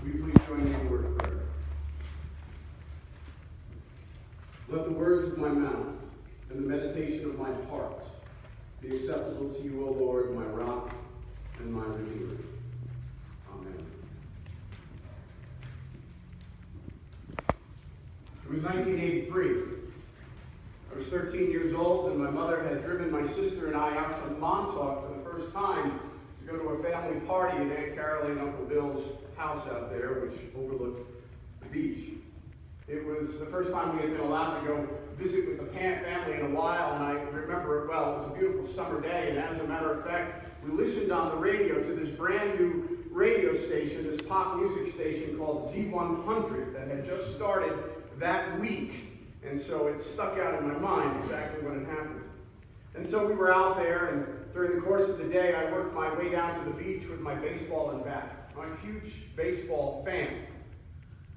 Will you please join me in a word of prayer? Let the words of my mouth and the meditation of my heart be acceptable to you, O Lord, my rock and my redeemer. Amen. It was 1983. I was 13 years old, and my mother had driven my sister and I out to Montauk for the first time to go to a family party at Aunt Carol and Uncle Bill's house out there, which overlooked the beach. It was the first time we had been allowed to go visit with the Pant family in a while, and I remember it well. It was a beautiful summer day, and as a matter of fact, we listened on the radio to this brand new radio station, this pop music station called Z100 that had just started that week. And so it stuck out in my mind exactly when it happened. And so we were out there, and during the course of the day, I worked my way down to the beach with my baseball and bat. I'm a huge baseball fan,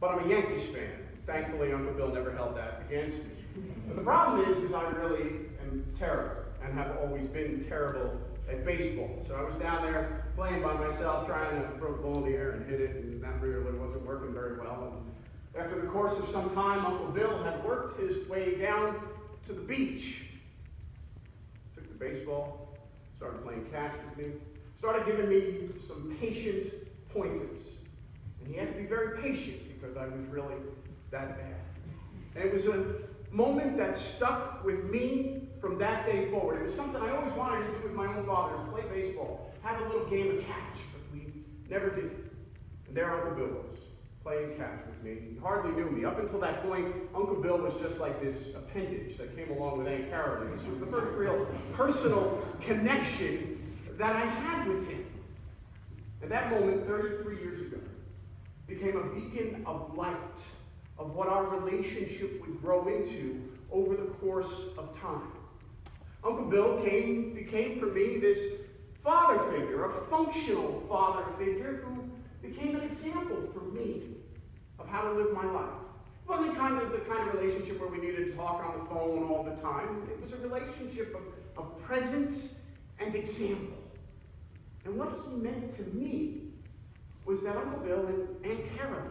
but I'm a Yankees fan. Thankfully, Uncle Bill never held that against me. But the problem is I really am terrible and have always been terrible at baseball. So I was down there playing by myself, trying to throw the ball in the air and hit it, and that really wasn't working very well. And after the course of some time, Uncle Bill had worked his way down to the beach. Took the baseball, started playing catch with me, started giving me some patient pointers. And he had to be very patient because I was really that bad. And it was a moment that stuck with me from that day forward. It was something I always wanted to do with my own father, is play baseball, have a little game of catch, but we never did. And there Uncle Bill was, playing catch with me. He hardly knew me. Up until that point, Uncle Bill was just like this appendage that came along with Aunt Carol. This was the first real personal connection that I had with him. And that moment, 33 years ago, became a beacon of light of what our relationship would grow into over the course of time. Uncle Bill became for me this father figure, a functional father figure who became an example for me of how to live my life. It wasn't the kind of relationship where we needed to talk on the phone all the time. It was a relationship of presence and example. And what he meant to me was that Uncle Bill and Aunt Carol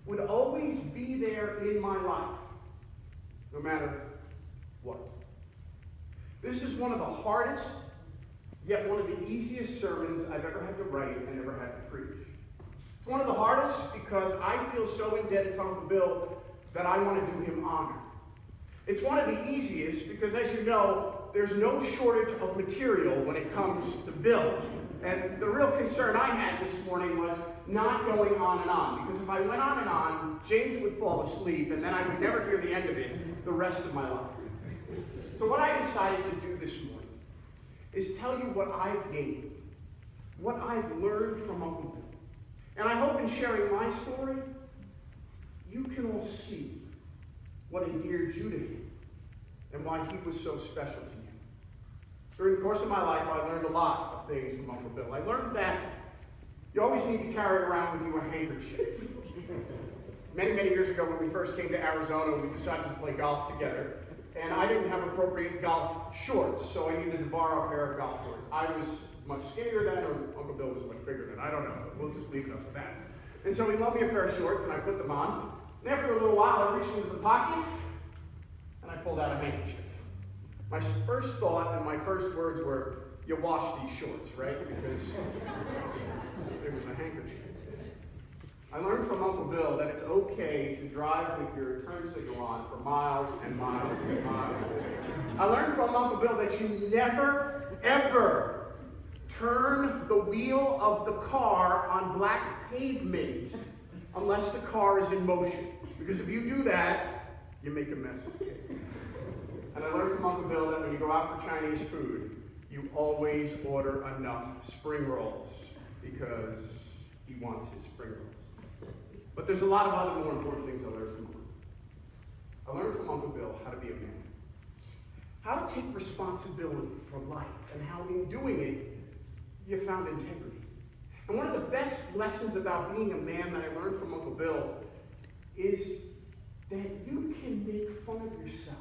would always be there in my life, no matter what. This is one of the hardest, yet one of the easiest sermons I've ever had to write and ever had to preach. It's one of the hardest because I feel so indebted to Uncle Bill that I want to do him honor. It's one of the easiest because, as you know, there's no shortage of material when it comes to Bill. And the real concern I had this morning was not going on and on, because if I went on and on, James would fall asleep, and then I would never hear the end of it the rest of my life. So what I decided to do this morning is tell you what I've gained, what I've learned from Uncle Bill. And I hope in sharing my story, you can all see what endeared you to him and why he was so special to you. During the course of my life, I learned a lot of things from Uncle Bill. I learned that you always need to carry around with you a handkerchief. Many, many years ago when we first came to Arizona, we decided to play golf together. And I didn't have appropriate golf shorts, so I needed to borrow a pair of golf shorts. I was much skinnier then, or Uncle Bill was much bigger than, I don't know, but we'll just leave it up to that. And so he loaned me a pair of shorts, and I put them on. And after a little while, I reached into the pocket, and I pulled out a handkerchief. My first thought and my first words were, you wash these shorts, right? Because it was a handkerchief. I learned from Uncle Bill that it's okay to drive with your turn signal on for miles and miles and miles. I learned from Uncle Bill that you never, ever turn the wheel of the car on black pavement unless the car is in motion. Because if you do that, you make a mess of it. And I learned from Uncle Bill that when you go out for Chinese food, you always order enough spring rolls because he wants his spring rolls. But there's a lot of other more important things I learned from him. I learned from Uncle Bill how to be a man, how to take responsibility for life, and how in doing it, you found integrity. And one of the best lessons about being a man that I learned from Uncle Bill is that you can make fun of yourself.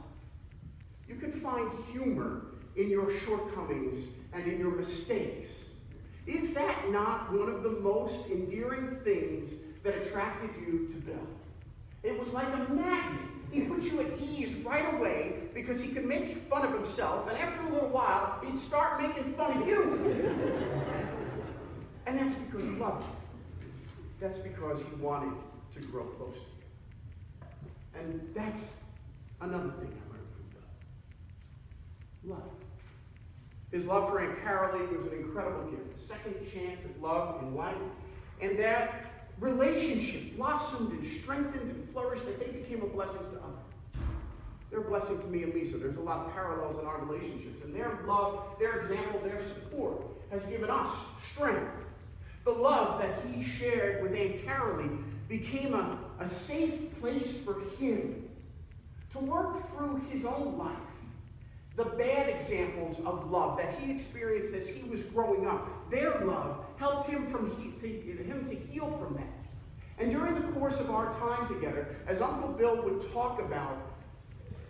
You can find humor in your shortcomings and in your mistakes. Is that not one of the most endearing things that attracted you to Bill. It was like a magnet. He put you at ease right away because he could make fun of himself, and after a little while, he'd start making fun of you. And that's because he loved you. That's because he wanted to grow close to you. And that's another thing I learned from Bill. Love. His love for Aunt Carolee was an incredible gift, a second chance at love in life, and that relationship blossomed and strengthened and flourished, that they became a blessing to others. They're a blessing to me and Lisa. There's a lot of parallels in our relationships, and their love, their example, their support has given us strength. The love that he shared with Aunt Carolee became a safe place for him to work through his own life. The bad examples of love that he experienced as he was growing up, their love helped him to heal from that. And during the course of our time together, as Uncle Bill would talk about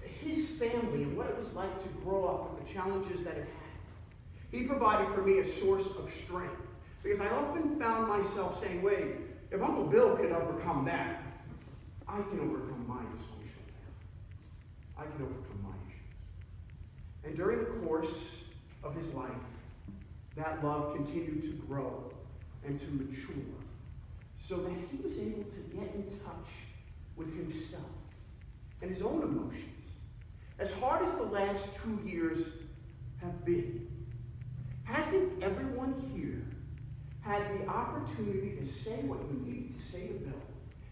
his family and what it was like to grow up with the challenges that it had, he provided for me a source of strength. Because I often found myself saying, wait, if Uncle Bill could overcome that, I can overcome my dysfunctional family. I can overcome my issues. And during the course of his life, that love continued to grow and to mature so that he was able to get in touch with himself and his own emotions. As hard as the last 2 years have been, hasn't everyone here had the opportunity to say what you needed to say to Bill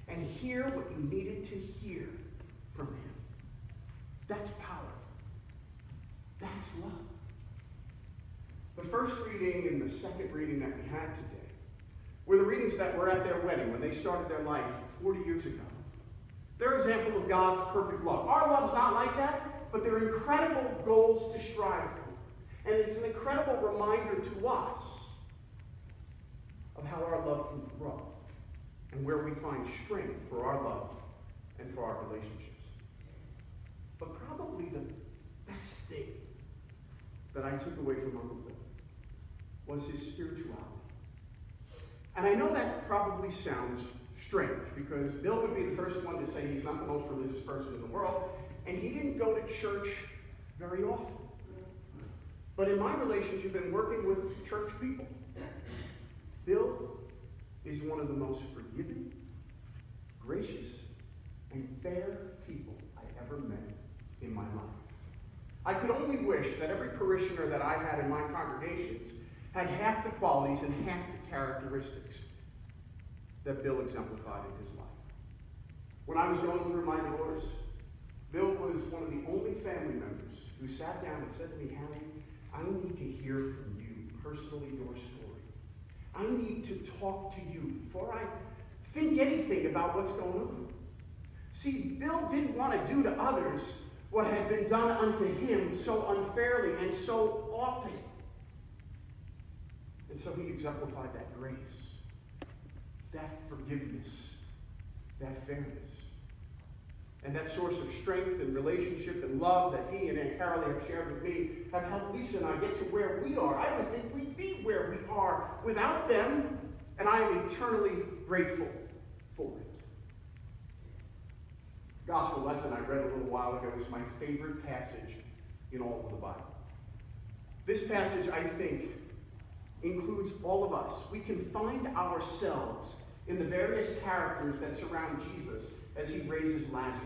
and hear what you needed to hear from him? That's powerful. That's love. The first reading and the second reading that we had today were the readings that were at their wedding when they started their life 40 years ago. They're an example of God's perfect love. Our love's not like that, but they're incredible goals to strive for. And it's an incredible reminder to us of how our love can grow and where we find strength for our love and for our relationships. But probably the best thing that I took away from Uncle Bill was his spirituality. And I know that probably sounds strange because Bill would be the first one to say he's not the most religious person in the world, and he didn't go to church very often. But in my relationship and working with church people, Bill is one of the most forgiving, gracious, and fair people I ever met in my life. I could only wish that every parishioner that I had in my congregations had half the qualities and half the characteristics that Bill exemplified in his life. When I was going through my divorce, Bill was one of the only family members who sat down and said to me, Harry, I need to hear from you personally your story. I need to talk to you before I think anything about what's going on. See, Bill didn't want to do to others what had been done unto him so unfairly and so often. And so he exemplified that grace, that forgiveness, that fairness. And that source of strength and relationship and love that he and Aunt Carolee have shared with me have helped Lisa and I get to where we are. I don't think we'd be where we are without them, and I am eternally grateful for it. The gospel lesson I read a little while ago is my favorite passage in all of the Bible. This passage, I think, includes all of us. We can find ourselves in the various characters that surround Jesus as he raises Lazarus.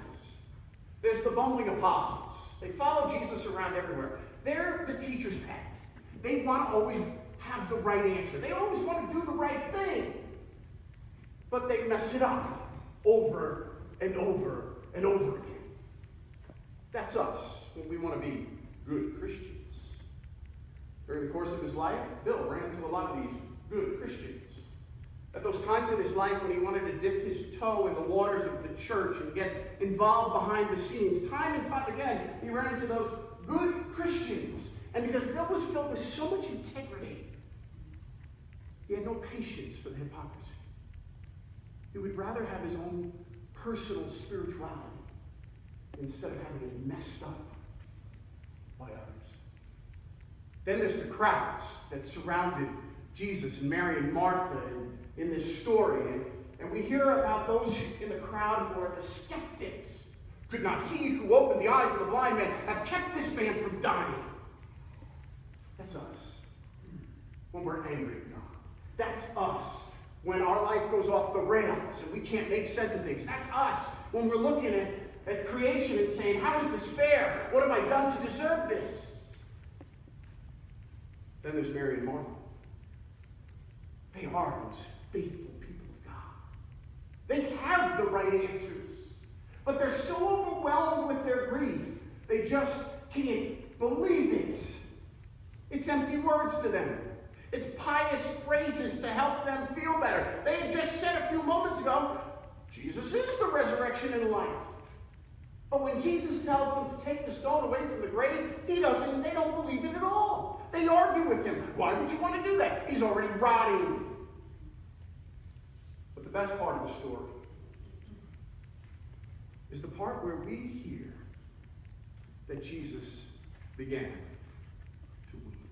There's the bumbling apostles. They follow Jesus around everywhere. They're the teacher's pet. They want to always have the right answer. They always want to do the right thing. But they mess it up over and over and over again. That's us when we want to be good Christians. During the course of his life, Bill ran into a lot of these good Christians. At those times in his life when he wanted to dip his toe in the waters of the church and get involved behind the scenes, time and time again, he ran into those good Christians. And because Bill was filled with so much integrity, he had no patience for the hypocrisy. He would rather have his own personal spirituality instead of having it messed up by others. Then there's the crowds that surrounded Jesus and Mary and Martha in this story. And And we hear about those in the crowd who are the skeptics. Could not he who opened the eyes of the blind man have kept this man from dying? That's us. When we're angry at God. That's us. When our life goes off the rails and we can't make sense of things. That's us. When we're looking at creation and saying, how is this fair? What have I done to deserve this? Then there's Mary and Martha. They are those faithful people of God. They have the right answers. But they're so overwhelmed with their grief, they just can't believe it. It's empty words to them. It's pious phrases to help them feel better. They had just said a few moments ago, Jesus is the resurrection and life. But when Jesus tells them to take the stone away from the grave, they don't believe it at all. They argue with him. Why would you want to do that? He's already rotting. But the best part of the story is the part where we hear that Jesus began to weep.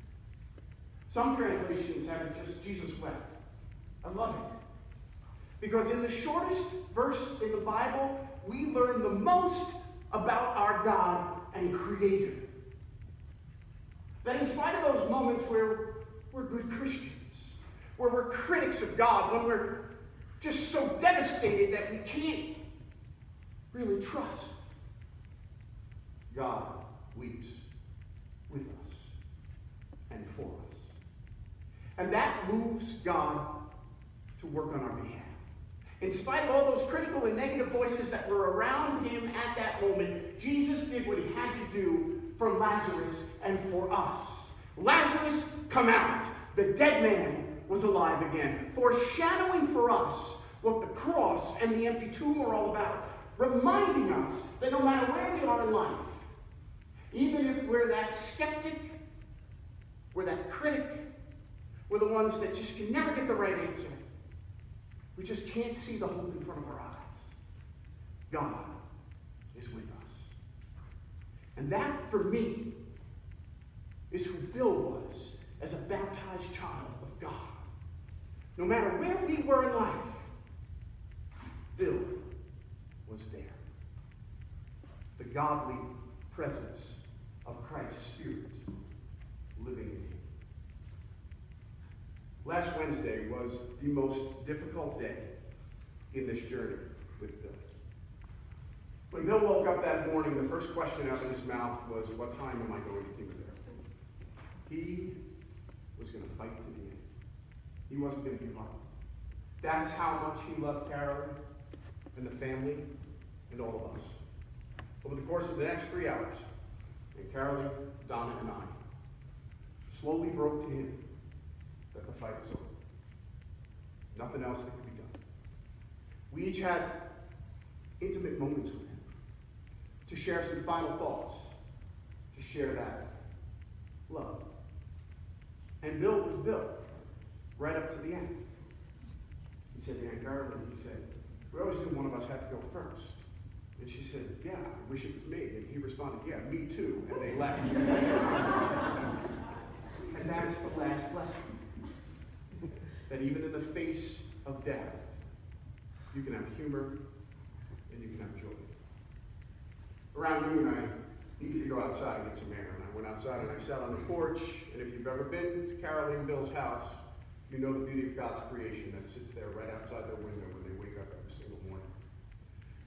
Some translations have it just Jesus wept. I love it. Because in the shortest verse in the Bible, we learn the most about our God and Creator. That in spite of those moments where we're good Christians, where we're critics of God, when we're just so devastated that we can't really trust, God weeps with us and for us. And that moves God to work on our behalf. In spite of all those critical and negative voices that were around him at that moment, Jesus did what he had to do for Lazarus and for us. Lazarus, come out. The dead man was alive again, foreshadowing for us what the cross and the empty tomb are all about, reminding us that no matter where we are in life, even if we're that skeptic, we're that critic, we're the ones that just can never get the right answer. We just can't see the hope in front of our eyes. God is with us. And that, for me, is who Bill was as a baptized child of God. No matter where we were in life, Bill was there. The godly presence of Christ's Spirit living in him. Last Wednesday was the most difficult day in this journey with Bill. When Bill woke up that morning, the first question out of his mouth was, what time am I going to chemotherapy? He was going to fight to the end. He wasn't going to give up. That's how much he loved Carolyn and the family and all of us. Over the course of the next 3 hours, and Carolyn, Donna, and I slowly broke to him that the fight was over. Nothing else that could be done. We each had intimate moments with him to share some final thoughts, to share that love. And Bill was Bill, right up to the end. He said to Aunt Carolyn, he said, we always knew one of us had to go first. And she said, yeah, I wish it was me. And he responded, yeah, me too. And they left. And that's the last lesson. That even in the face of death, you can have humor and you can have joy. Around noon, I needed to go outside and get some air. And I went outside and I sat on the porch. And if you've ever been to Carolyn and Bill's house, you know the beauty of God's creation that sits there right outside their window when they wake up every single morning.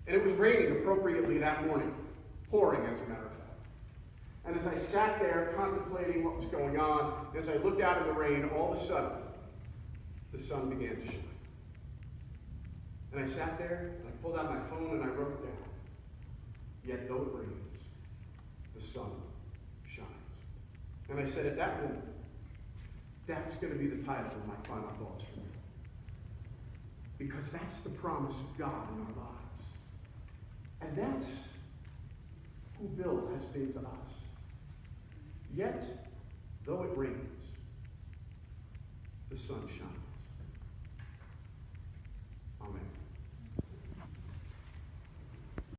And it was raining appropriately that morning, pouring as a matter of fact. And as I sat there contemplating what was going on, as I looked out in the rain, all of a sudden, the sun began to shine. And I sat there, and I pulled out my phone, and I wrote it down. Yet though it rains, the sun shines. And I said at that moment, that's going to be the title of my final thoughts for you. Because that's the promise of God in our lives. And that's who Bill has been to us. Yet, though it rains, the sun shines. Amen.